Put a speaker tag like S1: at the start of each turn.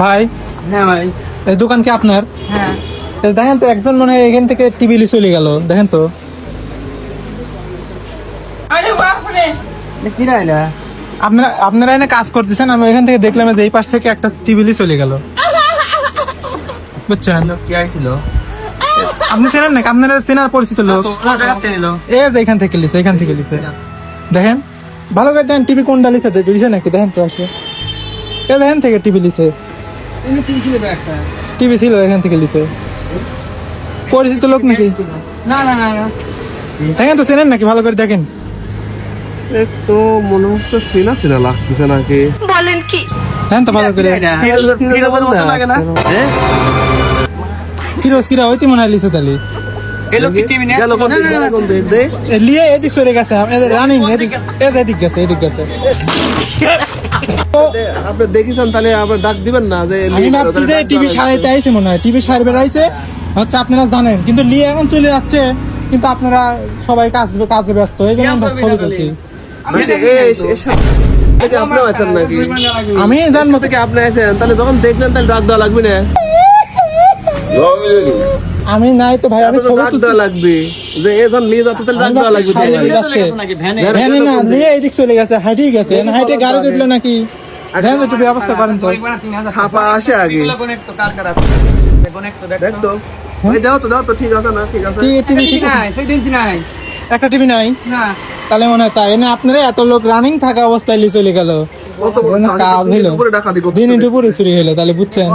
S1: ভাই,
S2: হ্যাঁ ভাই,
S1: এই দোকান কি আপনার?
S2: হ্যাঁ।
S1: দেখেন তো, একজন মনে হয় এখান থেকে টিভি চলে গেল, দেখেন তো।
S2: কি না এটা?
S1: আপনারা এনে কাজ করতেছেন, আমি এখান থেকে দেখলাম যে এই পাশ থেকে একটা টিভি চলে গেল, বুঝছেন?
S2: কি আইছিল?
S1: আপনি চেনেন নাকি? আপনারা চেনার পরিচিত লোক? এই যে এখান থেকে লিছে, দেখেন ভালো করে দেখেন টিভি কোনটা লিছে নাকি, দেখেন তো আসলে। এই দেখেন থেকে টিভি লিছে, টিভি ছিল এখান থেকে লিছে। পরিচিত লোক নাকি?
S2: না না না না,
S1: দেখেন তো, চেনেন নাকি? ভালো করে দেখেন।
S3: তো মনে হচ্ছে চেনা চেনা লাগতেছে নাকি।
S1: দেখেন তো ভালো করে। ফিরোজ কিরা হইতে মনে হয় লিছে তাহলে।
S3: গেল কোন দিক, গেল কোন দিক, দে।
S1: লিয়ে এদিক চলে গেছে, রানিং এদিক গেছে।
S3: আপনি দেখেছেন তাহলে আবার ডাক দিবেন না যে
S1: আমি ভাবছি যে টিভি সারাইতে আইছে, মনে হয় টিভি সারবে আইছে হচ্ছে, আপনারা জানেন। কিন্তু লিয়ে এখন চলে যাচ্ছে, কিন্তু আপনারা সবাই কাজে ব্যস্ত, এই জন্য ছবি তুলছি।
S3: আপনি আছেন নাকি?
S1: আমি জানবো
S3: থেকে আপনি আছেন, তাহলে যখন দেখলেন তাহলে ডাক দেওয়া লাগবে না?
S1: আমি নাই তো ভাই, আমি
S3: আপনার তো
S1: ছবি
S3: ডাক
S1: তুলছি।
S3: দেওয়া লাগবে যে এজন নিয়ে যাচ্ছে, তাহলে ডাক দেওয়া লাগবে।
S1: সামনে দিয়ে যাচ্ছে। ভ্যানে না, লিয়ে এদিক চলে গেছে, হাইটেই গেছে, হাইটে গাড়ি উঠলো নাকি? দেখেন একটু ব্যবস্থা করেন তো।
S3: হাপা আসে আগে দেখতো। ওই দাও তো, ঠিক আছে না? ঠিক আছে।
S1: টিভি ঠিক আছে? একটা টিভি নাই, তাহলে মনে হয় তাই না? আপনারা এত লোক রানিং থাকা অবস্থায় লিয়ে চলে গেল,
S3: কত বড়
S1: কাজ হইলো,
S3: উপরে ডাকাতি করতেছে।
S1: দিন দুপুরে চুরি হইলো, তাহলে বুঝছেন।